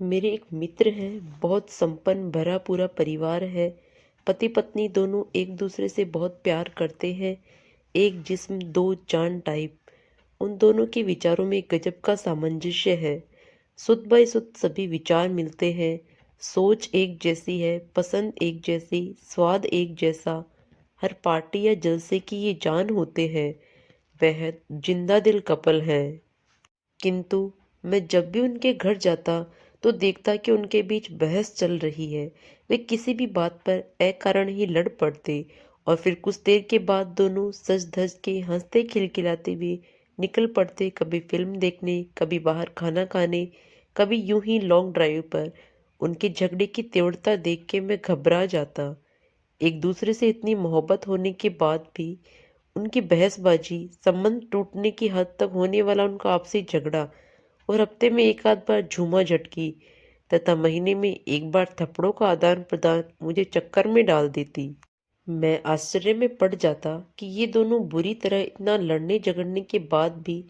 मेरे एक मित्र हैं, बहुत संपन्न भरा पूरा परिवार है। पति पत्नी दोनों एक दूसरे से बहुत प्यार करते हैं। एक जिस्म दो जान टाइप। उन दोनों के विचारों में गजब का सामंजस्य है। सुध बाई सुध सभी विचार मिलते हैं। सोच एक जैसी है, पसंद एक जैसी, स्वाद एक जैसा। हर पार्टी या जलसे की ये जान होते हैं। बेहद जिंदा दिल कपल है। किंतु मैं जब भी उनके घर जाता तो देखता कि उनके बीच बहस चल रही है। वे किसी भी बात पर अकारण ही लड़ पड़ते और फिर कुछ देर के बाद दोनों सज धज के हंसते खिलखिलाते हुए निकल पड़ते, कभी फिल्म देखने, कभी बाहर खाना खाने, कभी यूं ही लॉन्ग ड्राइव पर। उनके झगड़े की तीव्रता देख के मैं घबरा जाता। एक दूसरे से इतनी मोहब्बत होने के बाद भी उनकी बहसबाजी, संबंध टूटने की हद तक होने वाला उनका आपसी झगड़ा और हफ्ते में एक आध बार झूमा झटकी तथा महीने में एक बार थप्पड़ों का आदान प्रदान मुझे चक्कर में डाल देती। मैं आश्चर्य में पड़ जाता कि ये दोनों बुरी तरह इतना लड़ने झगड़ने के बाद भी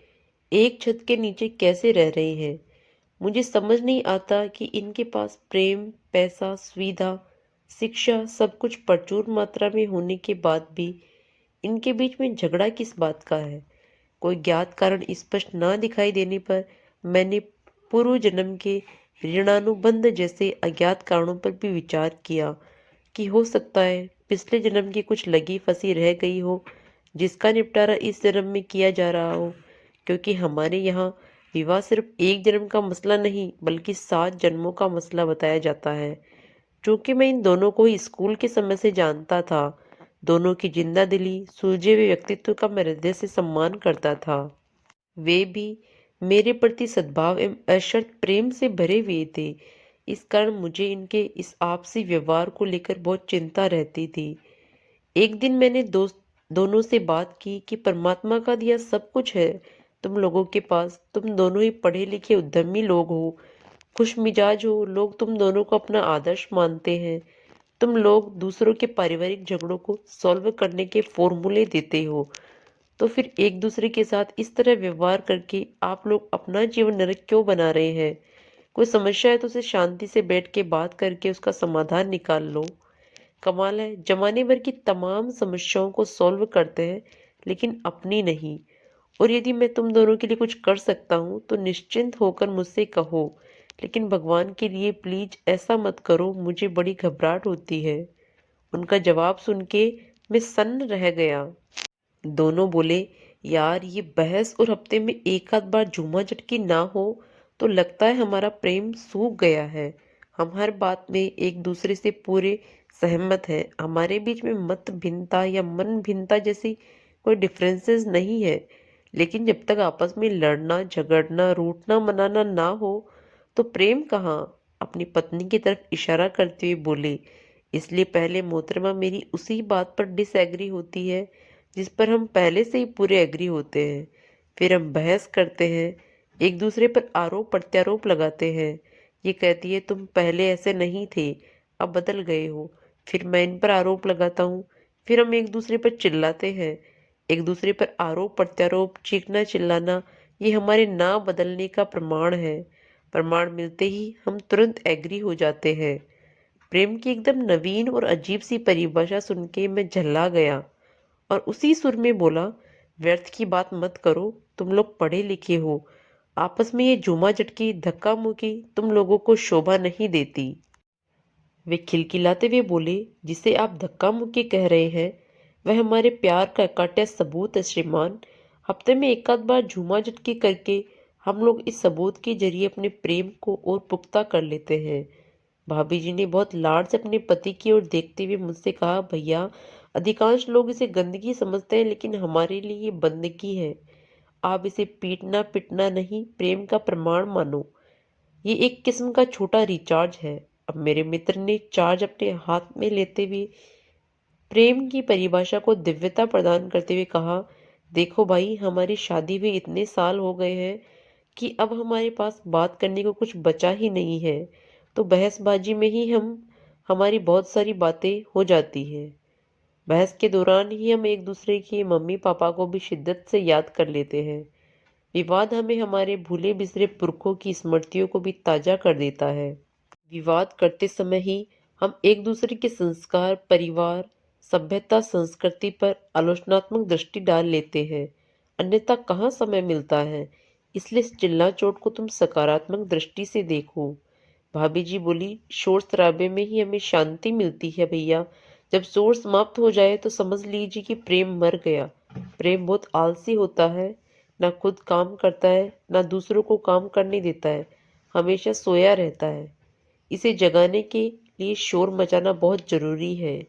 एक छत के नीचे कैसे रह रहे हैं। मुझे समझ नहीं आता कि इनके पास प्रेम, पैसा, सुविधा, शिक्षा सब कुछ प्रचुर मात्रा में होने के बाद भी इनके बीच में झगड़ा किस बात का है। कोई ज्ञात कारण स्पष्ट ना दिखाई देने पर मैंने पूर्व जन्म के ऋणानुबंध जैसे अज्ञात कारणों पर भी विचार किया कि हो सकता है पिछले जन्म की कुछ लगी फंसी रह गई हो, जिसका निपटारा इस जन्म में किया जा रहा हो। क्योंकि हमारे यहाँ विवाह सिर्फ एक जन्म का मसला नहीं बल्कि 7 जन्मों का मसला बताया जाता है। चूंकि मैं इन दोनों को ही स्कूल के समय से जानता था, दोनों की जिंदा दिली सुलझे हुए व्यक्तित्व का मैं हृदय से सम्मान करता था। वे भी मेरे प्रति सद्भाव एवं अशर्त प्रेम से भरे हुए थे। इस कारण मुझे इनके इस आपसी व्यवहार को लेकर बहुत चिंता रहती थी। एक दिन मैंने दोस्त दोनों से बात की कि परमात्मा का दिया सब कुछ है तुम लोगों के पास। तुम दोनों ही पढ़े लिखे उद्यमी लोग हो, खुश मिजाज हो, लोग तुम दोनों को अपना आदर्श मानते हैं। तुम लोग दूसरों के पारिवारिक झगड़ों को सॉल्व करने के फॉर्मूले देते हो, तो फिर एक दूसरे के साथ इस तरह व्यवहार करके आप लोग अपना जीवन नरक क्यों बना रहे हैं। कोई समस्या है तो उसे शांति से बैठ के बात करके उसका समाधान निकाल लो। कमाल है, जमाने भर की तमाम समस्याओं को सॉल्व करते हैं लेकिन अपनी नहीं। और यदि मैं तुम दोनों के लिए कुछ कर सकता हूँ तो निश्चिंत होकर मुझसे कहो, लेकिन भगवान के लिए प्लीज ऐसा मत करो, मुझे बड़ी घबराहट होती है। उनका जवाब सुन के मैं सन्न रह गया। दोनों बोले, यार ये बहस और हफ्ते में एक आध बार झूमा झटकी ना हो तो लगता है हमारा प्रेम सूख गया है। हम हर बात में एक दूसरे से पूरे सहमत हैं। हमारे बीच में मत भिन्नता या मन भिन्नता जैसी कोई डिफरेंसेस नहीं है। लेकिन जब तक आपस में लड़ना झगड़ना रूठना मनाना ना हो तो प्रेम कहाँ। अपनी पत्नी की तरफ इशारा करते हुए बोले, इसलिए पहले मोहतरमा मेरी उसी बात पर डिसएग्री होती है जिस पर हम पहले से ही पूरे एग्री होते हैं। फिर हम बहस करते हैं, एक दूसरे पर आरोप प्रत्यारोप लगाते हैं। ये कहती है तुम पहले ऐसे नहीं थे, अब बदल गए हो। फिर मैं इन पर आरोप लगाता हूँ। फिर हम एक दूसरे पर चिल्लाते हैं। एक दूसरे पर आरोप प्रत्यारोप, चीखना चिल्लाना, ये हमारे ना बदलने का प्रमाण है। प्रमाण मिलते ही हम तुरंत एग्री हो जाते हैं। प्रेम की एकदम नवीन और अजीब सी परिभाषा सुन के मैं झल्ला गया और उसी सुर में बोला, व्यर्थ की बात मत करो, तुम लोग पढ़े लिखे हो। आपस में ये झूमा झटकी धक्का मुक्की तुम लोगों को शोभा नहीं देती। वे खिलखिलाते हुए बोले, जिसे आप धक्का मुक्की कह रहे हैं वह हमारे प्यार का काट्या सबूत है श्रीमान। हफ्ते में एक आध बार झूमा झटकी करके हम लोग इस सबूत के जरिए अपने प्रेम को और पुख्ता कर लेते हैं। भाभी जी ने बहुत लाड से अपने पति की ओर देखते हुए मुझसे कहा, भैया अधिकांश लोग इसे गंदगी समझते हैं लेकिन हमारे लिए ये बंदगी है। आप इसे पीटना पिटना नहीं, प्रेम का प्रमाण मानो। ये एक किस्म का छोटा रिचार्ज है। अब मेरे मित्र ने चार्ज अपने हाथ में लेते हुए प्रेम की परिभाषा को दिव्यता प्रदान करते हुए कहा, देखो भाई हमारी शादी हुए इतने साल हो गए हैं कि अब हमारे पास बात करने को कुछ बचा ही नहीं है। तो बहसबाजी में ही हमारी बहुत सारी बातें हो जाती हैं। बहस के दौरान ही हम एक दूसरे की मम्मी पापा को भी शिद्दत से याद कर लेते हैं। विवाद हमें हमारे भूले बिसरे पुरखों की स्मृतियों को भी ताजा कर देता है। विवाद करते समय ही हम एक दूसरे के संस्कार, परिवार, सभ्यता, संस्कृति पर आलोचनात्मक दृष्टि डाल लेते हैं, अन्यथा कहाँ समय मिलता है। इसलिए इस चिल्ला चोट को तुम सकारात्मक दृष्टि से देखो। भाभी जी बोली, शोर शराबे में ही हमें शांति मिलती है भैया। जब शोर समाप्त हो जाए तो समझ लीजिए कि प्रेम मर गया। प्रेम बहुत आलसी होता है, ना खुद काम करता है, ना दूसरों को काम करने देता है, हमेशा सोया रहता है। इसे जगाने के लिए शोर मचाना बहुत जरूरी है।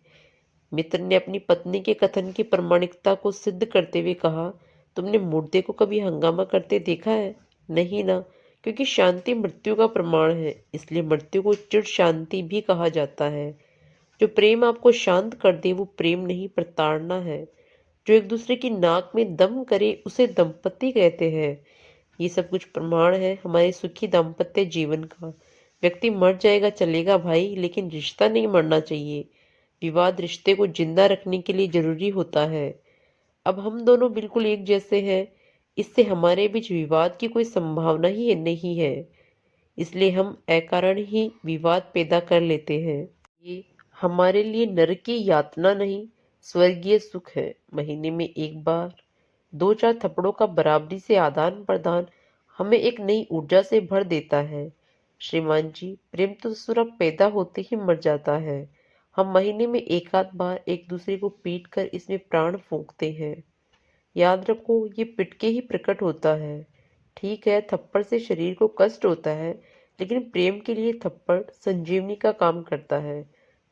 मित्र ने अपनी पत्नी के कथन की प्रामाणिकता को सिद्ध करते हुए कहा, तुमने मुर्दे को कभी हंगामा करते देखा है? नहीं ना, क्योंकि शांति मृत्यु का प्रमाण है, इसलिए मृत्यु को चिर शांति भी कहा जाता है। जो प्रेम आपको शांत कर दे वो प्रेम नहीं, प्रताड़ना है। जो एक दूसरे की नाक में दम करे उसे दंपति कहते हैं। ये सब कुछ प्रमाण है हमारे सुखी दाम्पत्य जीवन का। व्यक्ति मर जाएगा चलेगा भाई, लेकिन रिश्ता नहीं मरना चाहिए। विवाद रिश्ते को जिंदा रखने के लिए जरूरी होता है। अब हम दोनों बिल्कुल एक जैसे हैं, इससे हमारे बीच विवाद की कोई संभावना ही नहीं है। इसलिए हम अकारण ही विवाद पैदा कर लेते हैं। ये हमारे लिए नरक की यातना नहीं, स्वर्गीय सुख है। महीने में एक बार दो चार थप्पड़ों का बराबरी से आदान प्रदान हमें एक नई ऊर्जा से भर देता है। श्रीमान जी, प्रेम तो सुरभ पैदा होते ही मर जाता है। हम महीने में एक आध बार एक दूसरे को पीट कर इसमें प्राण फूंकते हैं। याद रखो, ये पिटके ही प्रकट होता है। ठीक है, थप्पड़ से शरीर को कष्ट होता है, लेकिन प्रेम के लिए थप्पड़ संजीवनी का काम करता है।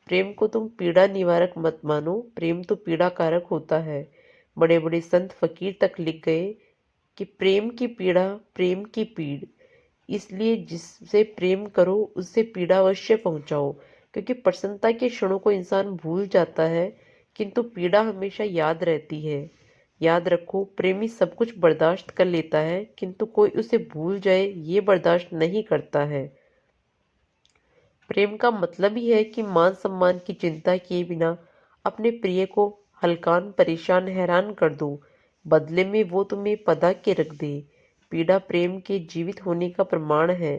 प्रेम को तुम पीड़ा निवारक मत मानो, प्रेम तो पीड़ा कारक होता है। बड़े बड़े संत फकीर तक लिख गए कि प्रेम की पीड़ा प्रेम की पीड़। इसलिए जिससे प्रेम करो उससे पीड़ा अवश्य पहुंचाओ, क्योंकि प्रसन्नता के क्षणों को इंसान भूल जाता है, किंतु पीड़ा हमेशा याद रहती है। याद रखो, प्रेमी सब कुछ बर्दाश्त कर लेता है, किंतु कोई उसे भूल जाए ये बर्दाश्त नहीं करता है। प्रेम का मतलब ही है कि मान सम्मान की चिंता किए बिना अपने प्रिय को हल्कान परेशान हैरान कर दो, बदले में वो तुम्हें पदा के रख दे। पीड़ा प्रेम के जीवित होने का प्रमाण है।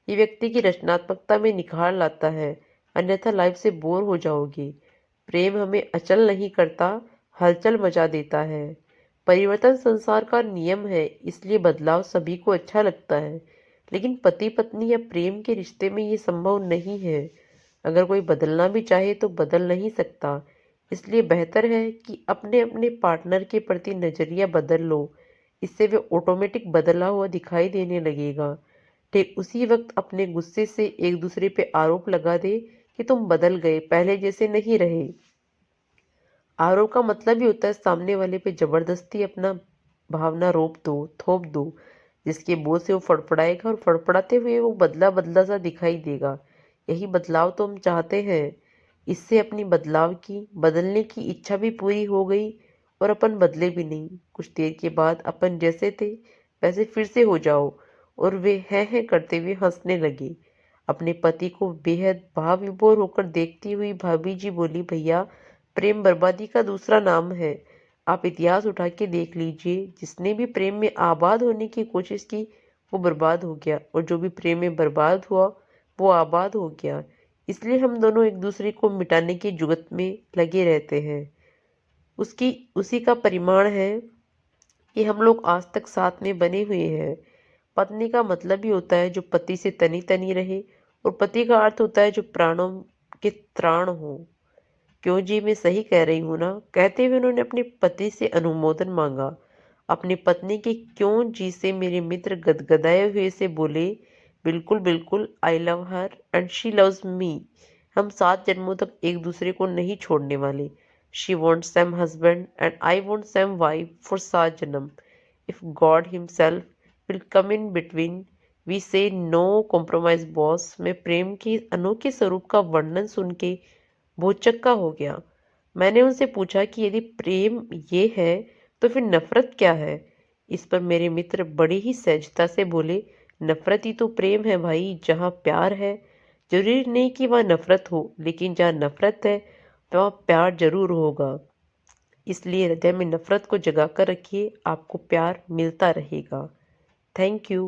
ये व्यक्ति की रचनात्मकता में निखार लाता है, अन्यथा लाइफ से बोर हो जाओगे। प्रेम हमें अचल नहीं करता, हलचल मचा देता है। परिवर्तन संसार का नियम है, इसलिए बदलाव सभी को अच्छा लगता है, लेकिन पति पत्नी या प्रेम के रिश्ते में ये संभव नहीं है। अगर कोई बदलना भी चाहे तो बदल नहीं सकता। इसलिए बेहतर है कि अपने अपने पार्टनर के प्रति नजरिया बदल लो, इससे वे ऑटोमेटिक बदला हुआ दिखाई देने लगेगा। ठीक उसी वक्त अपने गुस्से से एक दूसरे पे आरोप लगा दे कि तुम बदल गए, पहले जैसे नहीं रहे। आरोप का मतलब ही होता है सामने वाले पे जबरदस्ती अपना भावना रोप दो, थोप दो, जिसके बोझ से वो फड़फड़ाएगा और फड़फड़ाते हुए वो बदला बदला सा दिखाई देगा। यही बदलाव तो हम चाहते हैं। इससे अपनी बदलने की इच्छा भी पूरी हो गई और अपन बदले भी नहीं। कुछ देर के बाद अपन जैसे थे वैसे फिर से हो जाओ। और वे हैं करते हुए हंसने लगे। अपने पति को बेहद भाव विभोर होकर देखती हुई भाभी जी बोली, भैया, प्रेम बर्बादी का दूसरा नाम है। आप इतिहास उठा के देख लीजिए, जिसने भी प्रेम में आबाद होने की कोशिश की वो बर्बाद हो गया, और जो भी प्रेम में बर्बाद हुआ वो आबाद हो गया। इसलिए हम दोनों एक दूसरे को मिटाने की जुगत में लगे रहते हैं। उसकी उसी का परिमाण है कि हम लोग आज तक साथ में बने हुए हैं। पत्नी का मतलब ही होता है जो पति से तनी तनी रहे, और पति का अर्थ होता है जो प्राणों के त्राण हो। क्यों जी, मैं सही कह रही हूँ ना? कहते हुए उन्होंने अपने पति से अनुमोदन मांगा। अपनी पत्नी के क्यों जी से मेरे मित्र गदगदाए हुए से बोले, बिल्कुल बिल्कुल, I love her and she loves me. हम 7 जन्मों तक एक दूसरे को नहीं छोड़ने वाले। She wants same husband and I want same wife for 7 जन्म। If God himself will come in between, we say no compromise boss. मैं प्रेम के अनोखे स्वरूप का वर्णन सुन के भौचक्का हो गया। मैंने उनसे पूछा कि यदि प्रेम ये है तो फिर नफरत क्या है? इस पर मेरे मित्र बड़ी ही सहजता से बोले, नफरत ही तो प्रेम है भाई। जहाँ प्यार है जरूरी नहीं कि वहाँ नफरत हो, लेकिन जहाँ नफरत है तो वहाँ प्यार जरूर होगा। इसलिए हृदय में नफरत को जगा कर रखिए, आपको प्यार मिलता रहेगा। Thank you.